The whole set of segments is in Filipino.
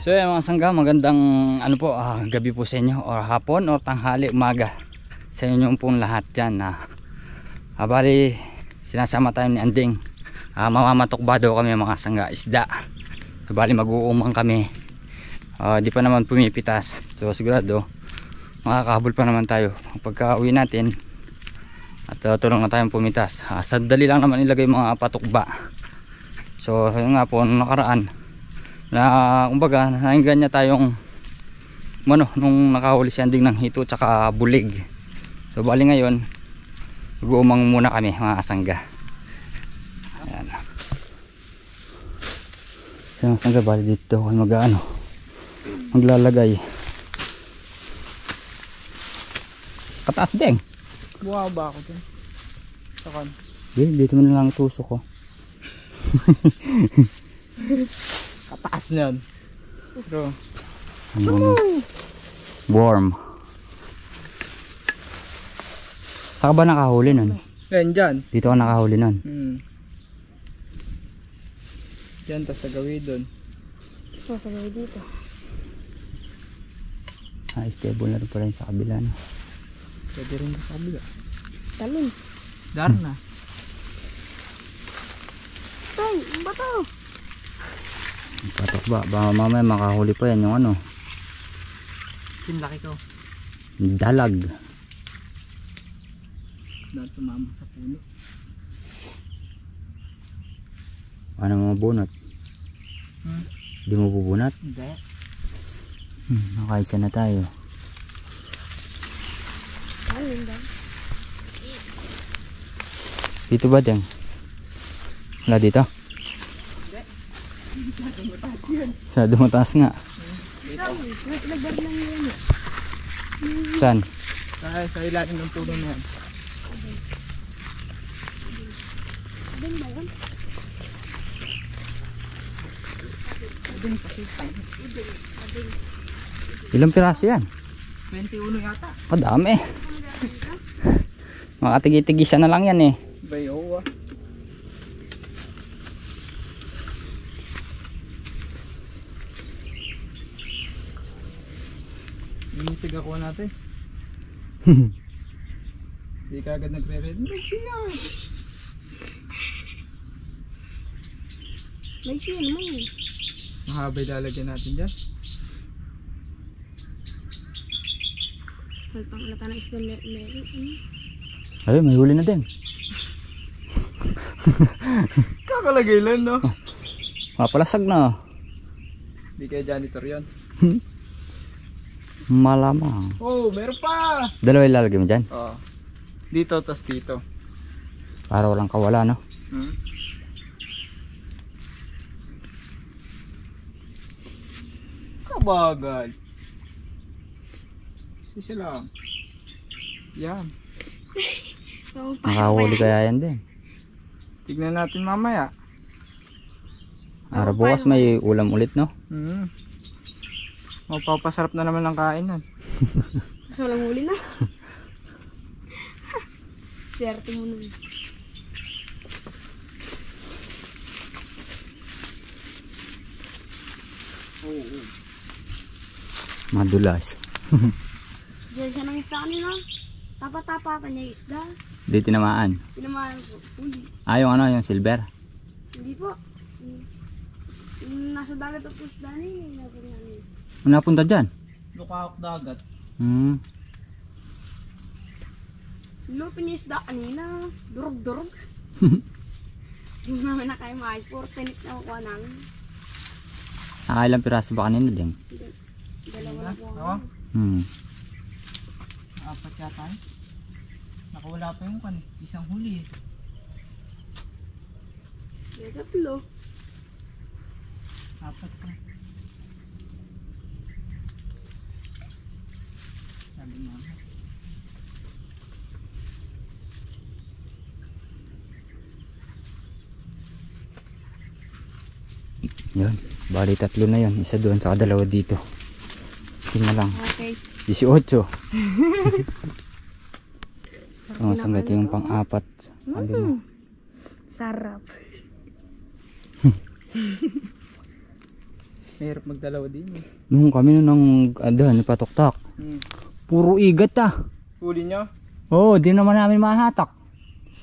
So yan mga sangga, magandang ano po, gabi po sa inyo, or hapon, or tanghali, umaga sa inyo pong lahat dyan. Bali, sinasama tayo ni Anding. Mamamatok ba daw kami mga sangga, isda. So, bali mag-uumang kami. Di pa naman pumipitas. So sigurado makakahabol pa naman tayo pagka uwi natin. At tulong na tayong pumitas. Sa dali lang naman ilagay mga patukba. So yun nga po, nung nakaraan na kumbaga nainggan niya tayong nung nakahuli si Anding ng hito tsaka bulig. So bali ngayon mag-uumang muna kami mga sangga. Ayan. So mga sangga, bali dito ako maglalagay. Kataas din. Buha ba ako dyan? Sakan. Dito mo na lang tusok ko. Kataas na yan. Bro. Warm. Saka ba nakahuli nun? Yan dyan. Dito ka nakahuli nun. Dyan, tas sa gawin dun. Sa gawin dito. Stable na rin pala yung sa kabila, no? Pwede rin sa kabila. Talon. Dar na. Tay, ang bato. Patok ba? Baka mamaya makahuli pa yan yung Sinlaki ko. dalag. Dahil tumama sa puno. Ano mo bunot? Hindi mo bubunot? Hindi. Nakaisa na tayo. Talon ba? Dito ba dyan? Wala dito? Sa dumataas nga. Naglag lang yan. Saan? Sa ilalim ng puno na yan. Doon ba yun? Ilang piraso yan? 21 yata. Dami. Makatigi-tigisa na lang yan eh. Bayo ah. Initig ako natin. Hindi ka agad nagre-red. Magsiya! May siya naman eh. Mahaba ilalagyan natin dyan. Halpang alata na isda meron. Ay, may huli na din. Kakalagay lang no? Mapalasag na. Hindi kaya janitor yun. Malamang. Oh, meron pa! Dalawa ilalagay mo dyan? Oh. Dito, tas dito. Para walang kawala, no? Kabagay. Isa lang. Yan. Nakahuli kaya yan din. Tignan natin mamaya. Ara bukas may ulam ulit, no? Mapapasarap na naman ang kainan. So walang huli na. Swerte mo nun. Madulas. Diyan siya ng isda kanina. Tapa-tapatan niya yung isda. Di tinamaan. Pinamahan ko. Hindi. Yung silver. Hindi po. Nasa dagat at isda niya. Napunta dyan? Lukahok dagat. Lupin yung isda kanina. Durog-durog. Yung namin na kayo maayos. Puro tinik na makuha namin. Nakailang piraso ba kanina din? Dalawa na po. Apat yata. Nakawala pa yung isang huli. May tatlo. Apat pa. Sabi mo. Yun. Bali tatlo na yun. Isa doon saka dalawa dito. Tingnan lang. Okay. 18. Sangga ito yung pang-apat. Sarap. Mahirap magdalawa din eh. Nung kami nung ni Patuktak. Puro igat Huli nyo? Oo, di naman namin mahatak.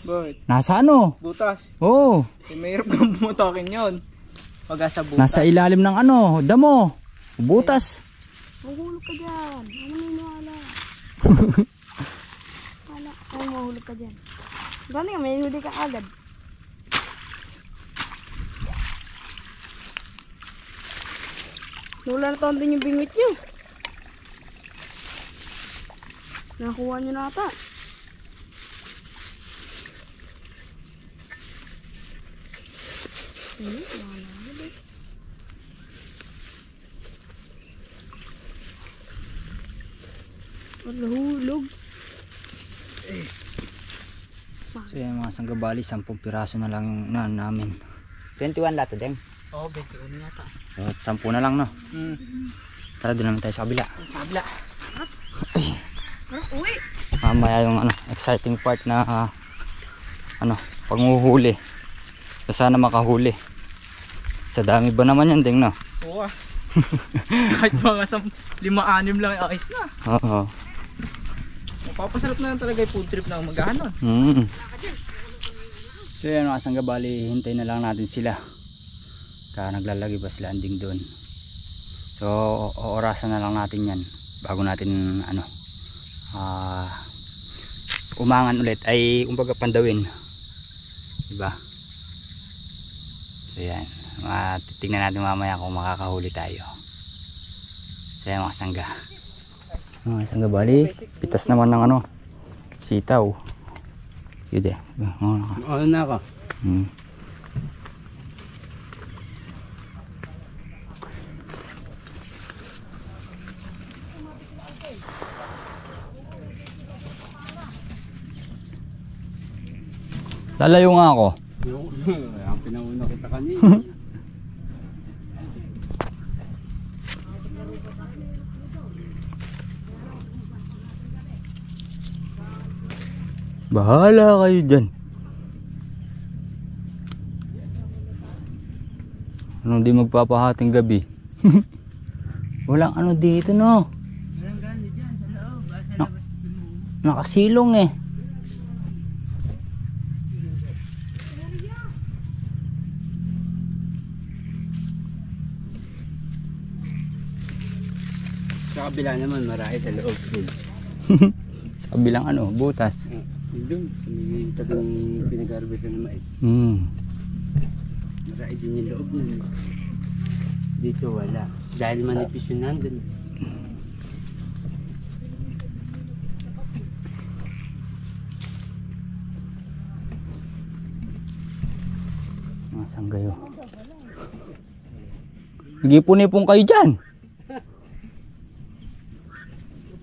Bakit? Nasa ano? Butas. Oo, Eh, mahirap kang bumutakin yun. Pag sa butas. nasa ilalim ng damo. Butas. Mahulog ka dyan. Ano niniwala? Wala. Saan mahulog ka dyan? Gano'n nga, may huli ka agad. Wala na taon din yung bingwit nyo. Nakuha nyo na ata. Wala na. Nahulog. So yan mga sanggabali, 10 piraso na lang yung namin. 21 lato deng. Oo, 21 yata. So 10 na lang no. Tara doon naman tayo sa kabila. Sa kabila. Uwi! Mamaya yung exciting part na panguhuli. Sana makahuli. Sa dami ba naman yan deng no? Oo ah. Kahit mga 5-6 lang ayos na. Oo. Papasarap na lang talaga yung food trip na mag-ahanon. So yan mga sanggabali, hintay na lang natin sila. Kaya naglalagi ba sila anding doon. So orasan na lang natin yan bago natin umangan ulit ay umbaga pandawin, diba? So yan, titignan natin mamaya kung makakahuli tayo. So yan mga sangga, mga sanggabali, pitas naman ng sitaw. Yun Na ako. Lalayo nga ako. Ang pinauna kita kanina. Bahala kayo dyan. Anong di magpapahating gabi? Walang dito no. Nakasilong eh. Sa kabila naman marami sa loob din. Sa kabilang butas. Doon, may tagang pinag-harvest ng mais. Marami din yung loob nun. Dito wala. Dahil manipis yun nandun. Saan kayo? Nagipon-ipon kayo dyan.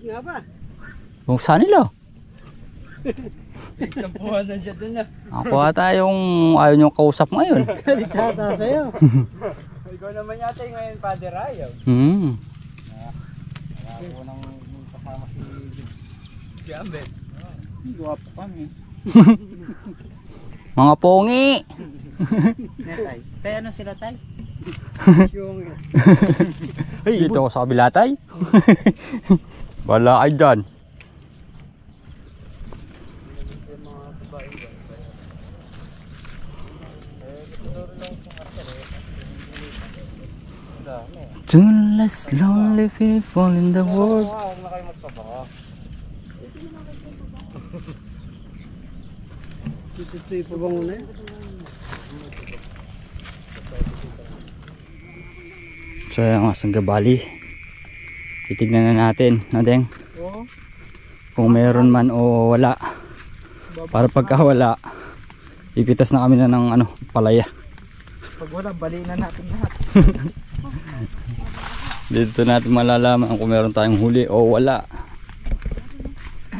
Nga ba? Kung saan nila? Tampuhan na siya dun na. Ako ata yung ayaw niyong kausap ngayon. Kaligtata sa'yo. Ikaw naman yata yung ngayon, Father Ayaw. Wala ko nang kasama si Gambit. Guwapo kami. Mga pongi. Netay. Tay, ano sila tay? Dito ako sa kabila tay. Wala ay dyan. Two less lonely people in the world. Huwag na kayo magpabaka. Ito pa bang una yun? So yung mga sanggabali, titignan na natin, Deng, kung meron man o wala. Para pagka wala, ipitas na kami na ng palaya. Pag wala, baliin na natin lahat. Dito natin malalaman kung meron tayong huli o wala.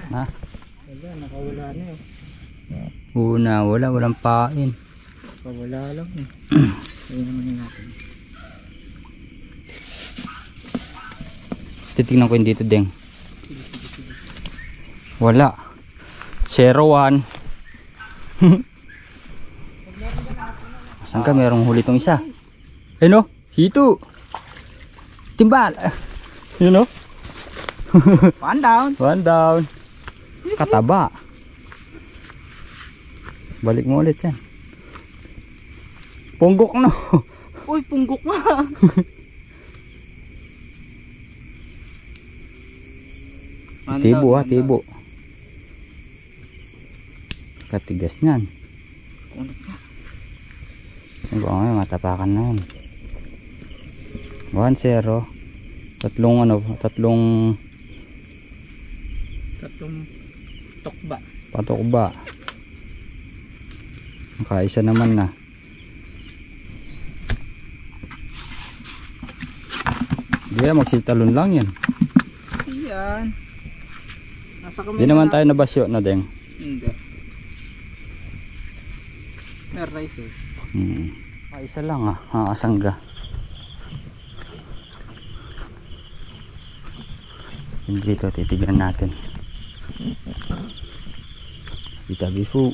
Ha? Wala, nakawala na yun. Walang pain. Wala lang eh. Ayun naman natin. Titignan ko yun dito, Deng. Wala. 0-1. Saan ka? Merong huli tong isa. Ay no, hito. Timbal. You know? One down. One down. Kataba. Balik mo ulit yan. Punggok no. Uy, punggok nga. Tibo ha, tibo. Katigas niyan. Kunot nga. Siguro ngayon, matapakan na yun. 1-0. Tatlong Tokba. patok ba? Nakaisa naman na. Hindi na, magsitalon lang yan. Iyan. Nasa kami. Hindi naman tayo nabasyo na deng. Hindi. Mer rices. Isa lang asangga. Dito titignan natin. Itabi po.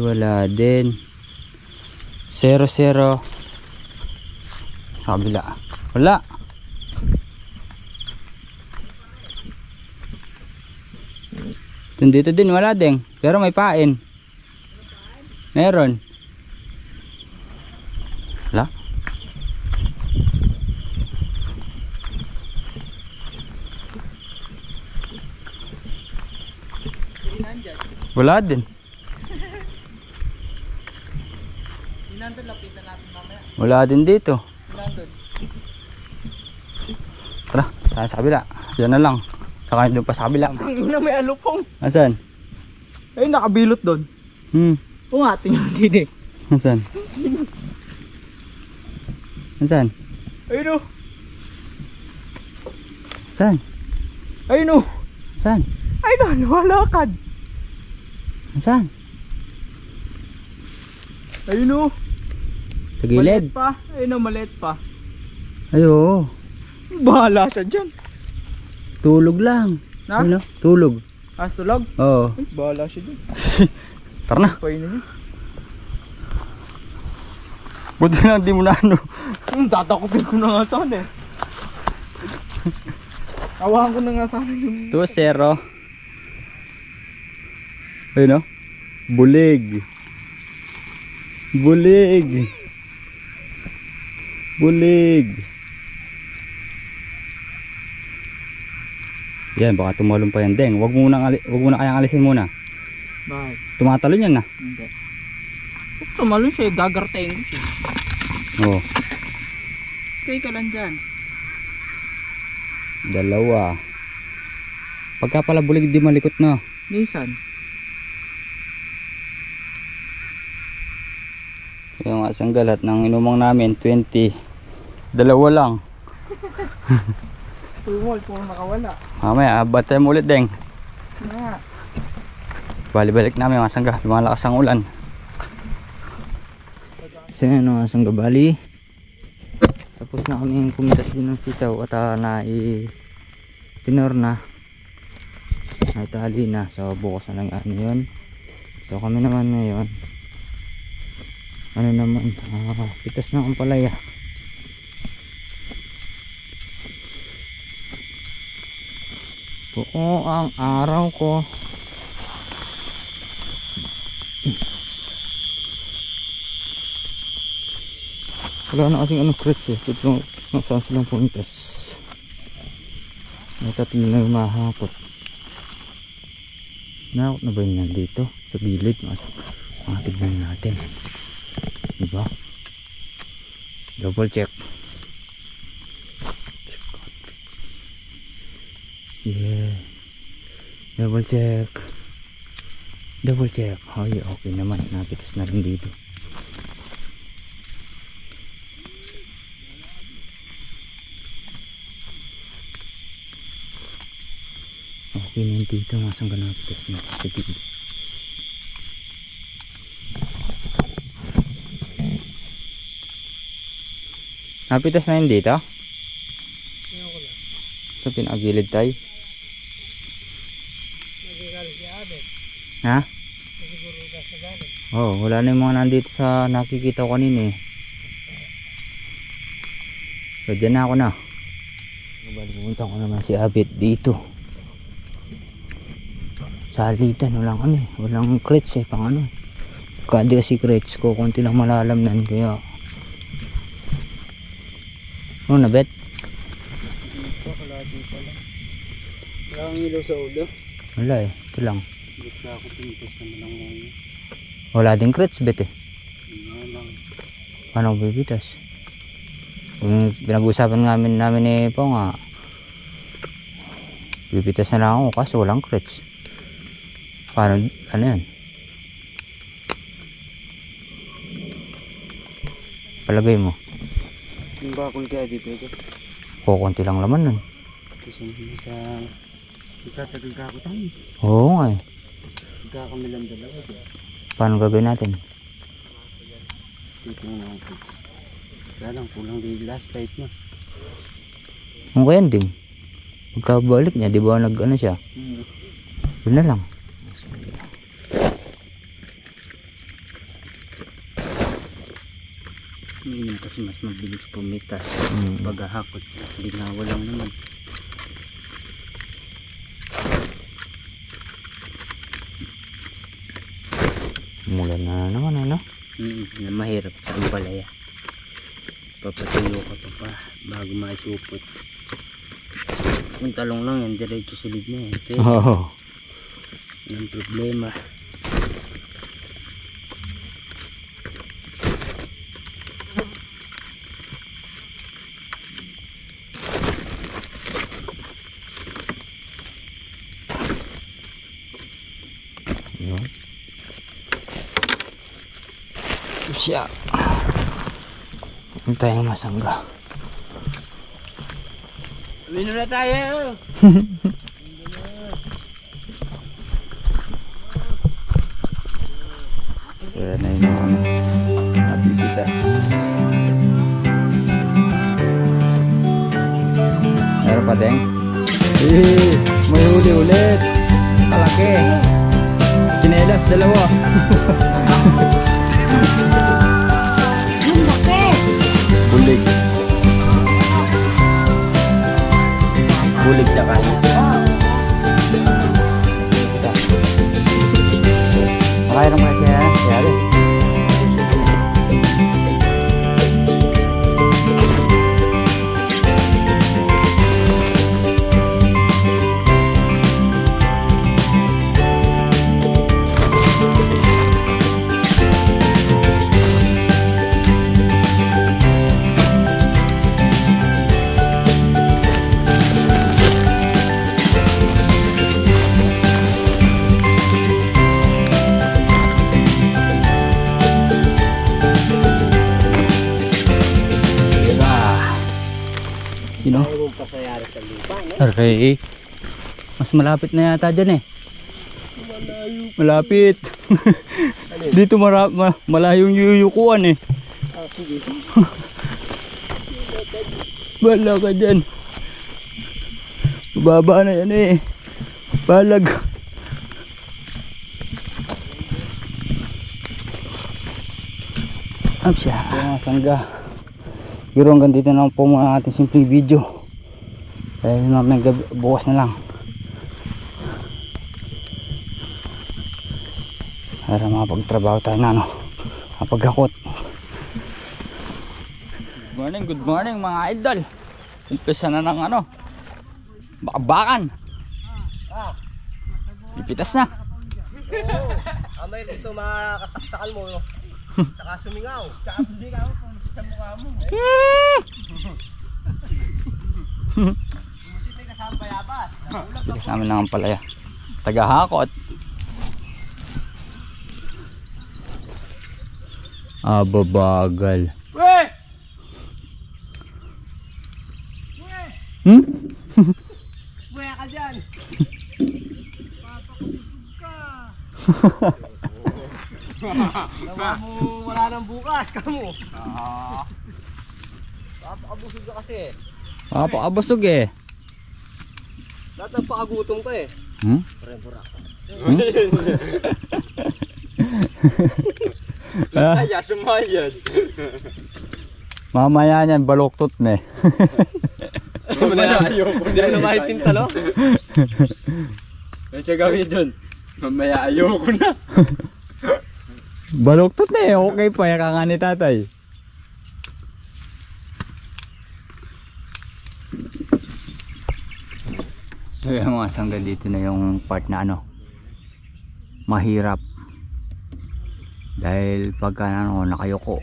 Wala din. 0-0. Kabila. Wala. Dito din wala din. Pero may pain. Meron. Wala. Wala din. Wala din dito. Tara, sa kabila. Diyan na lang. Saka doon pa sa kabila. Ang ina, may alupong. Asan? Ay, nakabilot doon. O nga, tingnan din eh. Asan? Asan? Ayun o. Asan? Ayun o. Asan? Ayun o, lumalakad. Asan? Ayun o. Sa gilid? Maliit pa. Ayun o, maliit pa. Ayo. Bahala siya dyan. Tulog lang. Na? Ano? Tulog. Astulog? Oo. Ay, bahala siya dyan. Tara na. Painin niya. Buti na di mo na ano. Tatakupin ko na nga sana eh. Awakan ko na nga sana yung... 2-0. Ayun o. Bulig. Bulig. Bulig. Yan, baka tumalon pa yan. Deng, wag mo na kayang alisin muna. Bakit? Tumatalon yan na. Hindi. Tumalon siya, gagartayin ko siya. Oo. Stay ka lang dyan. Dalawa. Pagka pala bulig di malikot na. Minsan. Yung asang galat ng inumang namin 20. Dalawa lang. Tumol, puro nakawala. Mamaya, batay mo ulit deng. Na. Bali-balik namin mga sangga. Lumalakas ang ulan. So yan mga sangga, bali. Tapos na kami kumitas din ng sitaw at tinor na. Natali na. So bukas na lang ano yun. So kami naman ngayon. Ano naman, pitas na ang palaya. Oo, ang araw ko. Wala na kasing anong crits eh. Ito nasaan silang pumitas. May tatlo na mahapot. Nakot na ba yun nandito? Sa gilid. Tignan natin. Diba? Double check. Yeah. Double check. Double check. Oh, yeah, okay naman. Napitas na rin dito. Okay na dito. Masang ka napitas na sa dito. Napitas na yun dito? Sa pinagilid tayo. Ha? Oh, wala na yung mga nandito sa nakikita ko kanina eh. So dyan na ako na. Pumunta ko naman si Abit dito. Salitan, walang ano eh. Walang crates eh, pang ano. Kasi kasi crates ko, konti lang malalamnan kaya. Ano na bet? Wala kang ilaw sa ulo. Wala eh, ito lang. Basta ako pinipas ka na lang ngayon. Wala din crates bet eh. Wala lang. Paano ko bibitas? Yung pinag-usapan namin eh po nga. Bibitas na lang ako kaso walang crates. Paano, ano yan? Palagay mo. Yung bakul kaya di pwede. Kukunti lang laman nun. Kasi hindi sa... Magtatagal ka ako tayo. Oo nga eh. Magkakamilang dalawa. Paano gagawin natin? Dito na ang kids. Kaya lang kulang din last tight na. Ang kaya din. Pagkabalik niya, di ba nag-ano siya? Yun na lang. Yun kasi mas mabilis pumitas. Paghahakot. Linawa lang naman. Mulan na naman ano? Na mahirap sa ampalaya. Papatuyo ka pa bago maisupot. Kung talong lang yan, diretso silid na yan. Pero Oo. walang problema. Yun. Siya. Ang tayong masangga. Minom na tayo! Kaya na yung mga nabibitas. Meron pa deng? May huli ulit. Malaki. Chinelas, dalawa. Yung bakit? Bulig. Bulig tsaka. Makairam na siya. Siyari. You know? Ayaw mong pasayari sa lupa, no? Aray. Mas malapit na yata dyan eh. Malapit. Dito malayong yuyukuan eh. Ah, sige. Bala ka dyan. Baba na yan eh. Balag. Up siya. Ito mga sangga. Pero hanggang dito na po muna ating simpleng video. Dahil mamaya gabi, bukas na lang. Para makapagtrabaho tayo na ano. Mapagakot. Good morning mga idol. Umpisa na ng ano. Bakabakan. Ipitas na. Amay dito makakasaksakal mo, no? Saka sumingaw. Saka hindi ka ako kung sa mukha mo. Musipay ka sa payapas. Ipitas namin ng palaya. Tagahakot. Babagal. Weh! Hmm? Buya ka dyan! Nawa mo wala nang bukas, kamo! Papakabusog ka kasi eh. Pakabusog eh. Lahat ng pakagutom ka eh. Hmm? Pare-pura. Kaya sumayad. Mamaya niyan, baloktot na eh. Mamaya ayoko. Hindi na mahit yung talo. Ano siya gawin dun? Mamaya ayoko na. Baloktot na eh, okay pa, yaka nga ni tatay. So yung mga sangga dito na yung part na ano, mahirap. Dahil pagka ano, nakayoko.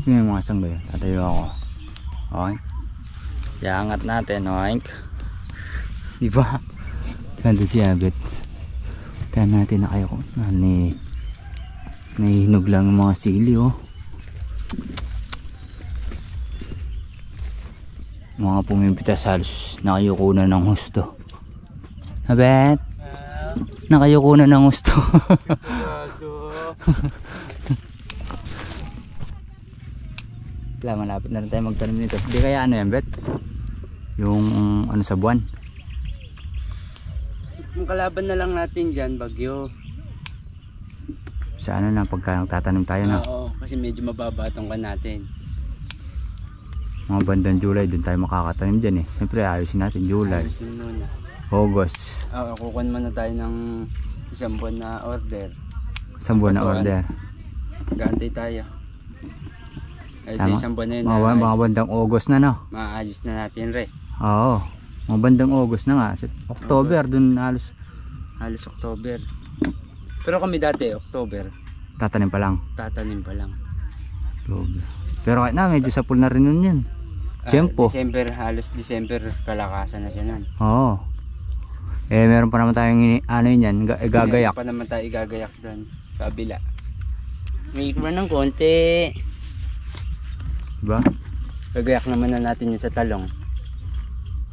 Yun yung mga sangga yun, tatayo ako. Okay. Iangat natin, okay. Diba? Ganda siya, bet. Kaya natin nakayoko. Nahihinog lang yung mga sili, oh. Mga pumipitas halos nakayuko na ng husto. Abet, nakayuko na ng husto. Wala, malapit na rin tayo magtanim nito. Hindi kaya ano yan, Bet? Yung ano sa buwan? Yung kalaban na lang natin dyan, bagyo. Sa ano na, pagka nagtatanim tayo na. Oo, kasi medyo mababa itong kan natin. Mga bandang July, dun tayo makakatanim dyan eh. Siyempre ayusin natin July, Ayusin muna. August. Kukuha muna tayo ng isang buwan na order. Isang buwan na Patuan. order. Gaantay tayo. Ay, Tama. isang buwan na yun. Mga bandang August na, no? Maayos na natin rin. Oo. Mga bandang August na nga. October, dun halos Halos October. Pero kami dati, October, tatanim pa lang. tatanim pa lang. October. Pero kahit na, medyo sapul na rin nun yan. Tiyempo. December, halos December, kalakasan na siya nun. Oo. Eh, meron pa naman tayong ano yun, gagayak. Meron pa naman tayo igagayak doon sa kabila. May ikma ng konti. Diba? Gagayak naman na natin yung sa talong.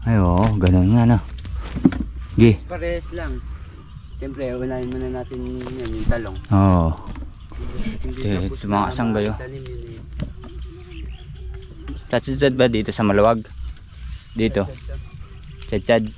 Ay, oo. Ganun nga na. Gi. Pares lang. Siyempre, unahin muna natin yan, yung talong. Oo. Hindi Eh, tapos tumakasang na kayo. tanim yun eh. Chad ba dito sa Malawag? Dito. Chad.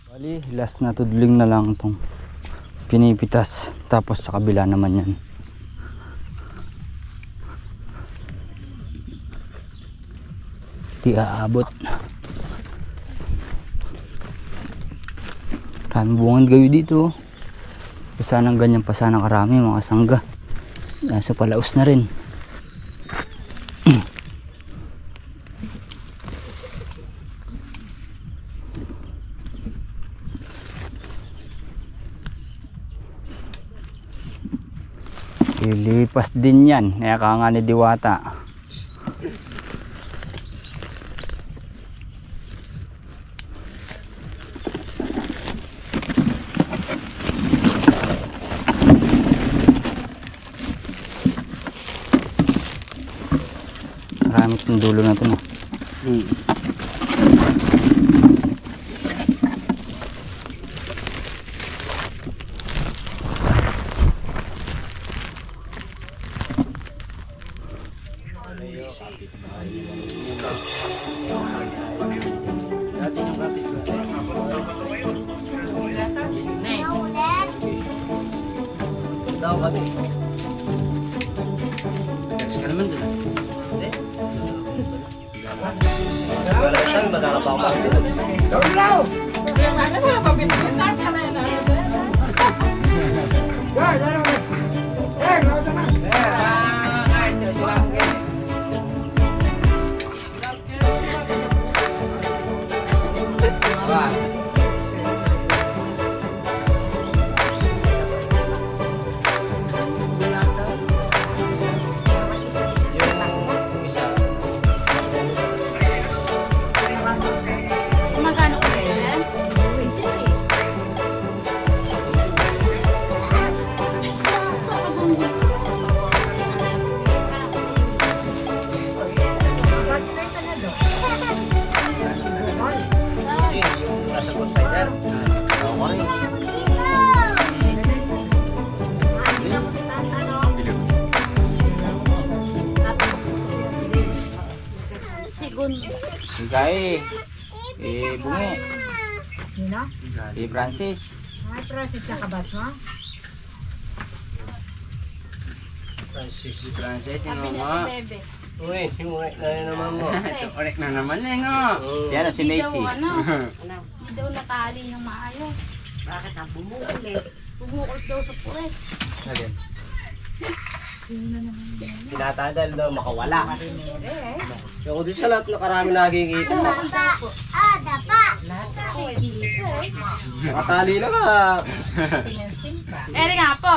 Bali, last na tudling na lang itong pinipitas. Tapos sa kabila naman yan. Di aabot. Maraming bungan gawi dito. Sanang ganyan pa sana karami mga sangga. Nasa palaos na rin. Ilipas din yan. Kaya ka nga ni Diwata. Yung dulo na to na. Daw kami. Text ka naman doon. Saan ba nakapakpak? Magkano ko yan? Nasa post spider. Segundo. Si Kai. Bungi. Nino? Si Francis. Ay, process sa kabat mo? Si Francis. Yung Sabi niya nga. bebe. Uy, yung na naman mo. Ito, orek na naman eh nga. Si ano, si Hindi Macy. daw ano. Hindi daw natali ng maayos. Bakit ang bumukol eh? Bumukol daw sa puwet. Alin? Tinatadal daw makawala. Marinere eh. Yung doon sa lahat nakarami nakikita. Ako eh, dito eh. Nakatali na nga. Pinansin pa. Eri nga po.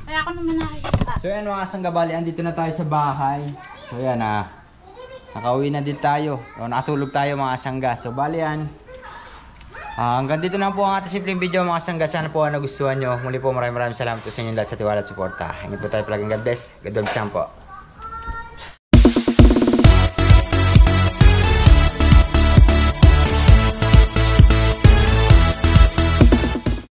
Kaya ako naman nakikita. So yan mga sanggabali, andito na tayo sa bahay. So yan nakauwi na din tayo. So, nakatulog tayo mga sangga. So bali yan. Hanggang dito na po ang ating simpleng video mga sangga. Sana po nagustuhan nyo. Muli po maraming salamat po sa inyo lahat sa tiwala at suporta. Hingin po tayo palaging God bless. God bless lang po.